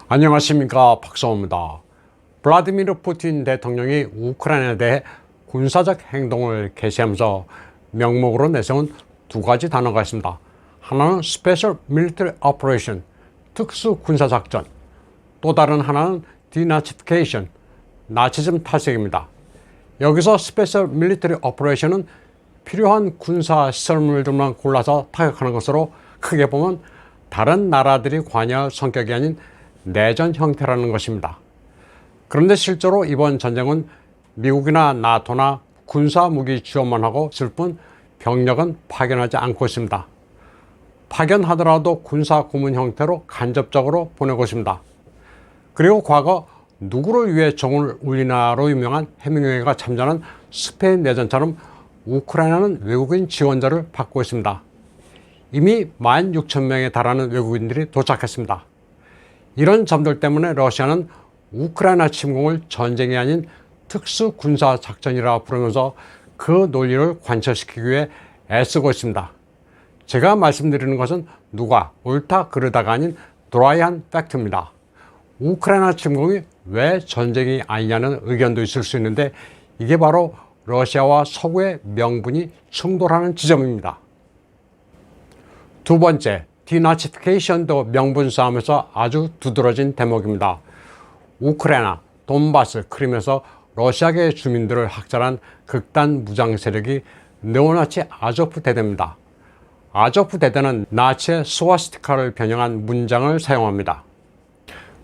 안녕하십니까, 박성호입니다. 블라디미르 푸틴 대통령이 우크라이나에 대해 군사적 행동을 개시하면서 명목으로 내세운 두 가지 단어가 있습니다. 하나는 Special Military Operation, 특수 군사작전, 또 다른 하나는 Denazification, 나치즘 탈색입니다. 여기서 Special Military Operation은 필요한 군사 시설물들만 골라서 타격하는 것으로 크게 보면 다른 나라들이 관여할 성격이 아닌 내전 형태라는 것입니다. 그런데 실제로 이번 전쟁은 미국이나 나토나 군사 무기 지원만 하고 있을 뿐 병력은 파견하지 않고 있습니다. 파견하더라도 군사 고문 형태로 간접적으로 보내고 있습니다. 그리고 과거 누구를 위해 정을 울리나로 유명한 해밍웨이가 참전한 스페인 내전처럼 우크라이나는 외국인 지원자를 받고 있습니다. 이미 16,000명에 달하는 외국인들이 도착했습니다. 이런 점들 때문에 러시아는 우크라이나 침공을 전쟁이 아닌 특수 군사 작전이라 부르면서 그 논리를 관철시키기 위해 애쓰고 있습니다. 제가 말씀드리는 것은 누가 옳다 그르다가 아닌 드라이한 팩트입니다. 우크라이나 침공이 왜 전쟁이 아니냐는 의견도 있을 수 있는데 이게 바로 러시아와 서구의 명분이 충돌하는 지점입니다. 두 번째, 디나치피케이션도 명분 싸움에서 아주 두드러진 대목입니다. 우크라이나, 돈바스, 크림에서 러시아계 주민들을 학살한 극단 무장 세력이 네오나치 아조프 대대입니다. 아조프 대대는 나치의 스와스티카를 변형한 문장을 사용합니다.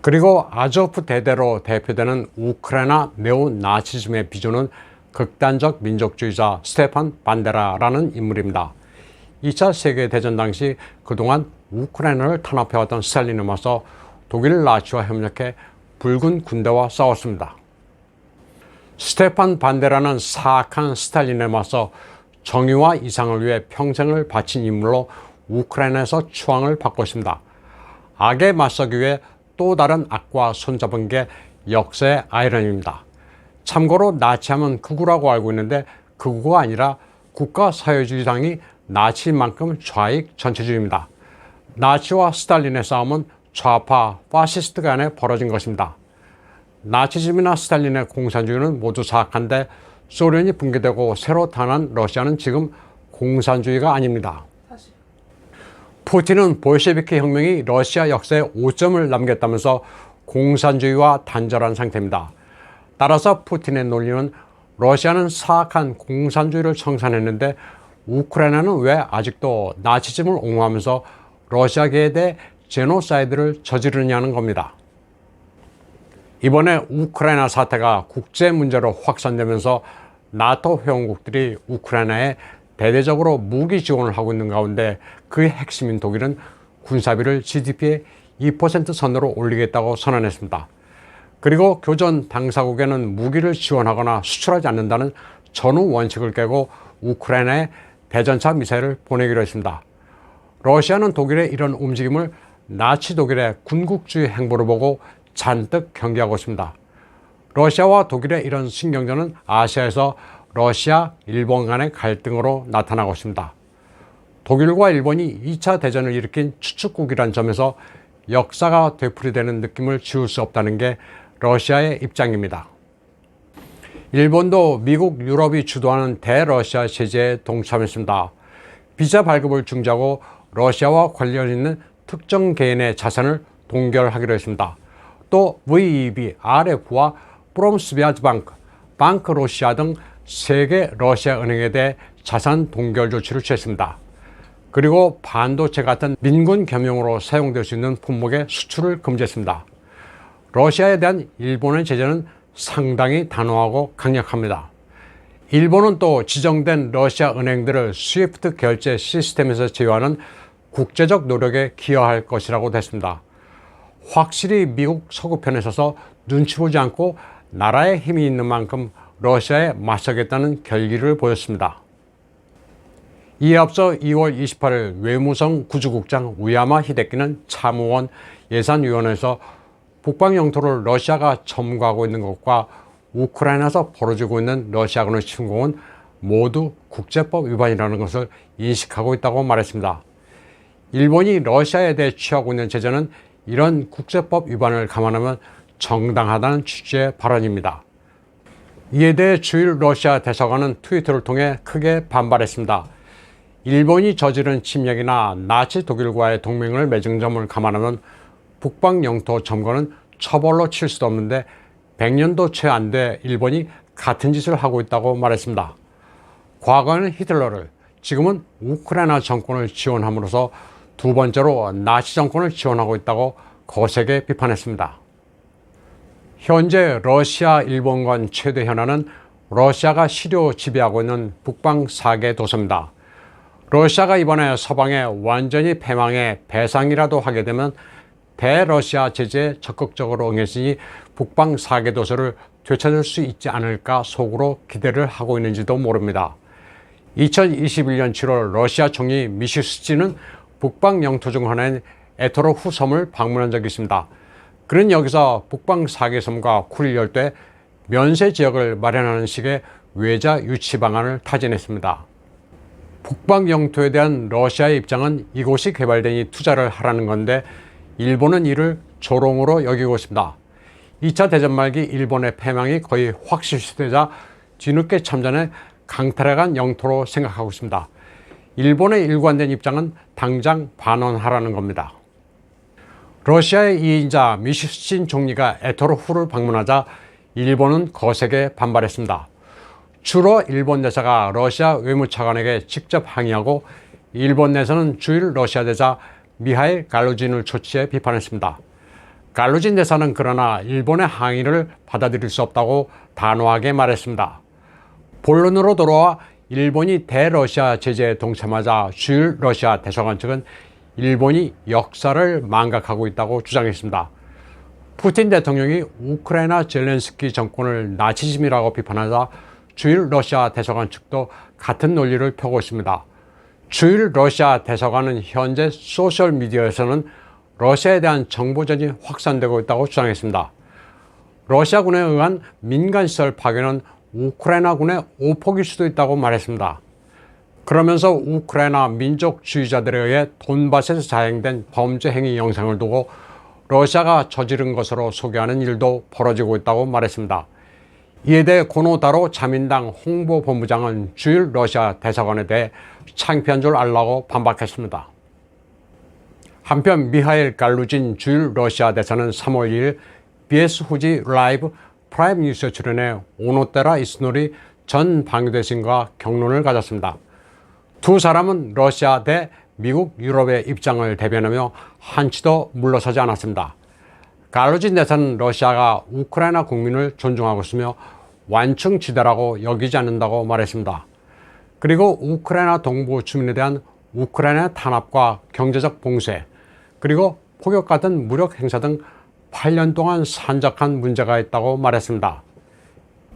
그리고 아조프 대대로 대표되는 우크라이나 네오나치즘의 비주는 극단적 민족주의자 스테판 반데라라는 인물입니다. 2차 세계대전 당시 그동안 우크라이나를 탄압해왔던 스탈린에 맞서 독일 나치와 협력해 붉은 군대와 싸웠습니다. 스테판 반데라는 사악한 스탈린에 맞서 정의와 이상을 위해 평생을 바친 인물로 우크라이나에서 추앙을 받고 있습니다. 악에 맞서기 위해 또 다른 악과 손잡은 게 역사의 아이러니입니다. 참고로 나치하면 극우라고 알고 있는데 극우가 아니라 국가사회주의당이 나치만큼 좌익 전체주의입니다. 나치와 스탈린의 싸움은 좌파 파시스트 간에 벌어진 것입니다. 나치즘이나 스탈린의 공산주의는 모두 사악한데 소련이 붕괴되고 새로 탄한 러시아는 지금 공산주의가 아닙니다. 푸틴은 볼셰비키 혁명이 러시아 역사에 오점을 남겼다면서 공산주의와 단절한 상태입니다. 따라서 푸틴의 논리는 러시아는 사악한 공산주의를 청산했는데 우크라이나는 왜 아직도 나치즘을 옹호하면서 러시아계에 대해 제노사이드를 저지르냐는 겁니다. 이번에 우크라이나 사태가 국제 문제로 확산되면서 나토 회원국들이 우크라이나에 대대적으로 무기 지원을 하고 있는 가운데 그의 핵심인 독일은 군사비를 GDP의 2% 선으로 올리겠다고 선언했습니다. 그리고 교전 당사국에는 무기를 지원하거나 수출하지 않는다는 전후 원칙을 깨고 우크라이나에 대전차 미사일을 보내기로 했습니다. 러시아는 독일의 이런 움직임을 나치 독일의 군국주의 행보로 보고 잔뜩 경계하고 있습니다. 러시아와 독일의 이런 신경전은 아시아에서 러시아, 일본 간의 갈등으로 나타나고 있습니다. 독일과 일본이 2차 대전을 일으킨 추축국이란 점에서 역사가 되풀이되는 느낌을 지울 수 없다는 게 러시아의 입장입니다. 일본도 미국, 유럽이 주도하는 대러시아 제재에 동참했습니다. 비자 발급을 중지하고 러시아와 관련 있는 특정 개인의 자산을 동결하기로 했습니다. 또 VEB, RF와 프롬스비아즈방크, 방크 러시아 등 3개 러시아 은행에 대해 자산 동결 조치를 취했습니다. 그리고 반도체 같은 민군 겸용으로 사용될 수 있는 품목의 수출을 금지했습니다. 러시아에 대한 일본의 제재는 상당히 단호하고 강력합니다. 일본은 또 지정된 러시아 은행들을 스위프트 결제 시스템에서 제외하는 국제적 노력에 기여할 것이라고 했습니다. 확실히 미국 서구편에 서서 눈치 보지 않고 나라의 힘이 있는 만큼 러시아에 맞서겠다는 결기를 보였습니다. 이에 앞서 2월 28일 외무성 구주국장 우야마 히데키는 참의원 예산위원회에서 북방 영토를 러시아가 점거하고 있는 것과 우크라이나에서 벌어지고 있는 러시아군의 침공은 모두 국제법 위반이라는 것을 인식하고 있다고 말했습니다. 일본이 러시아에 대해 취하고 있는 제재는 이런 국제법 위반을 감안하면 정당하다는 취지의 발언입니다. 이에 대해 주일 러시아 대사관은 트위터를 통해 크게 반발했습니다. 일본이 저지른 침략이나 나치 독일과의 동맹을 맺은 점을 감안하면 북방 영토 점거는 처벌로 칠 수도 없는데 100년도 채 안 돼 일본이 같은 짓을 하고 있다고 말했습니다. 과거에는 히틀러를, 지금은 우크라이나 정권을 지원함으로써 두 번째로 나치 정권을 지원하고 있다고 거세게 비판했습니다. 현재 러시아 일본 간 최대 현안은 러시아가 실효 지배하고 있는 북방 4개 도서입니다. 러시아가 이번에 서방에 완전히 패망해 배상이라도 하게 되면 대러시아 제재에 적극적으로 응했으니 북방 4개 도서를 되찾을 수 있지 않을까 속으로 기대를 하고 있는지도 모릅니다. 2021년 7월 러시아 총리 미슈스친은 북방 영토 중 하나인 에토로후 섬을 방문한 적이 있습니다. 그는 여기서 북방 4개 섬과 쿠릴 열도에 면세 지역을 마련하는 식의 외자 유치 방안을 타진했습니다. 북방 영토에 대한 러시아의 입장은 이곳이 개발되니 투자를 하라는 건데 일본은 이를 조롱으로 여기고 있습니다. 2차 대전 말기 일본의 패망이 거의 확실시되자 뒤늦게 참전해 강탈해간 영토로 생각하고 있습니다. 일본의 일관된 입장은 당장 반환하라는 겁니다. 러시아의 2인자 미슈스친 총리가 에토로후를 방문하자 일본은 거세게 반발했습니다. 주로 일본 대사가 러시아 외무차관에게 직접 항의하고 일본 내에서는 주일 러시아 대사 미하일 갈루진을 초치해 비판했습니다. 갈루진 대사는 그러나 일본의 항의를 받아들일 수 없다고 단호하게 말했습니다. 본론으로 돌아와 일본이 대러시아 제재에 동참하자 주일 러시아 대사관 측은 일본이 역사를 망각하고 있다고 주장했습니다. 푸틴 대통령이 우크라이나 젤렌스키 정권을 나치즘이라고 비판하자 주일 러시아 대사관 측도 같은 논리를 펴고 있습니다. 주일 러시아 대사관은 현재 소셜미디어에서는 러시아에 대한 정보전이 확산되고 있다고 주장했습니다. 러시아군에 의한 민간시설 파괴는 우크라이나군의 오폭일 수도 있다고 말했습니다. 그러면서 우크라이나 민족주의자들에 의해 돈바스에서 자행된 범죄 행위 영상을 두고 러시아가 저지른 것으로 소개하는 일도 벌어지고 있다고 말했습니다. 이에 대해 고노다로 자민당 홍보본부장은 주일 러시아 대사관에 대해 창피한 줄 알라고 반박했습니다. 한편 미하일 갈루진 주일 러시아 대사는 3월 2일 BS 후지 라이브 프라임 뉴스에 출연해 오노테라 이스노리 전 방위대신과 격론을 가졌습니다. 두 사람은 러시아 대 미국, 유럽의 입장을 대변하며 한치도 물러서지 않았습니다. 갈루진 대사는 러시아가 우크라이나 국민을 존중하고 있으며 완충지대라고 여기지 않는다고 말했습니다. 그리고 우크라이나 동부 주민에 대한 우크라이나 탄압과 경제적 봉쇄, 그리고 폭격 같은 무력 행사 등 8년 동안 산적한 문제가 있다고 말했습니다.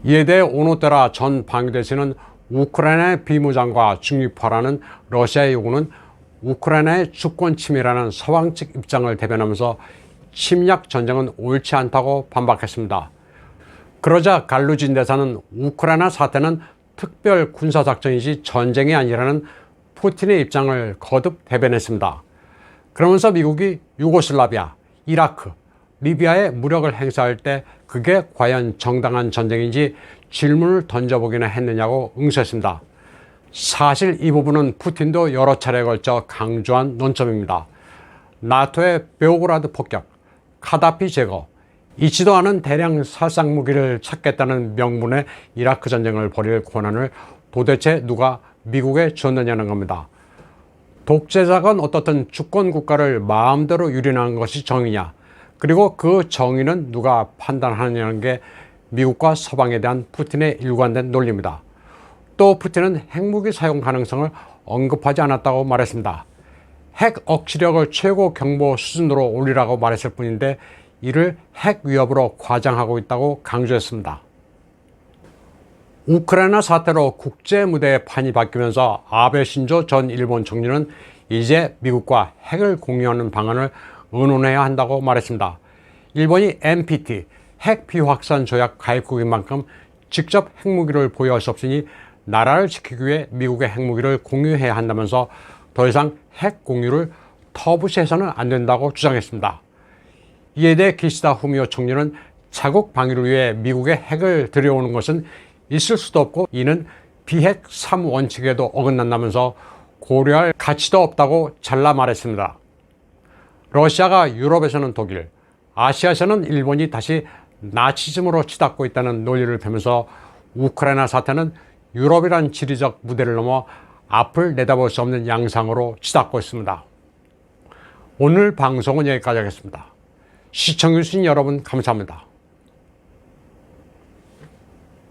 이에 대해 오노테라 전 방위대신은 우크라이나의 비무장과 중립화라는 러시아의 요구는 우크라이나의 주권 침해라는 서방 측 입장을 대변하면서 침략 전쟁은 옳지 않다고 반박했습니다. 그러자 갈루진 대사는 우크라이나 사태는 특별 군사작전이지 전쟁이 아니라는 푸틴의 입장을 거듭 대변했습니다. 그러면서 미국이 유고슬라비아, 이라크, 리비아에 무력을 행사할 때 그게 과연 정당한 전쟁인지 질문을 던져보기나 했느냐고 응수했습니다. 사실 이 부분은 푸틴도 여러 차례에 걸쳐 강조한 논점입니다. 나토의 베오그라드 폭격, 카다피 제거, 잊지도 않은 대량 살상 무기를 찾겠다는 명분의 이라크 전쟁을 벌일 권한을 도대체 누가 미국에 줬느냐는 겁니다. 독재자건 어떻든 주권 국가를 마음대로 유린하는 것이 정의냐, 그리고 그 정의는 누가 판단하느냐는 게 미국과 서방에 대한 푸틴의 일관된 논리입니다. 또 푸틴은 핵무기 사용 가능성을 언급하지 않았다고 말했습니다. 핵 억지력을 최고 경보 수준으로 올리라고 말했을 뿐인데 이를 핵 위협으로 과장하고 있다고 강조했습니다. 우크라이나 사태로 국제 무대의 판이 바뀌면서 아베 신조 전 일본 총리는 이제 미국과 핵을 공유하는 방안을 의논해야 한다고 말했습니다. 일본이 NPT, 핵 비확산 조약 가입국인 만큼 직접 핵무기를 보유할 수 없으니 나라를 지키기 위해 미국의 핵무기를 공유해야 한다면서 더 이상 핵 공유를 터부시해서는 안 된다고 주장했습니다. 이에 대해 기시다 후미오 총리는 자국 방위를 위해 미국의 핵을 들여오는 것은 있을 수도 없고 이는 비핵 3원칙에도 어긋난다면서 고려할 가치도 없다고 잘라 말했습니다. 러시아가 유럽에서는 독일, 아시아에서는 일본이 다시 나치즘으로 치닫고 있다는 논리를 펴면서 우크라이나 사태는 유럽이란 지리적 무대를 넘어 앞을 내다볼 수 없는 양상으로 치닫고 있습니다. 오늘 방송은 여기까지 하겠습니다. 시청해주신 여러분 감사합니다.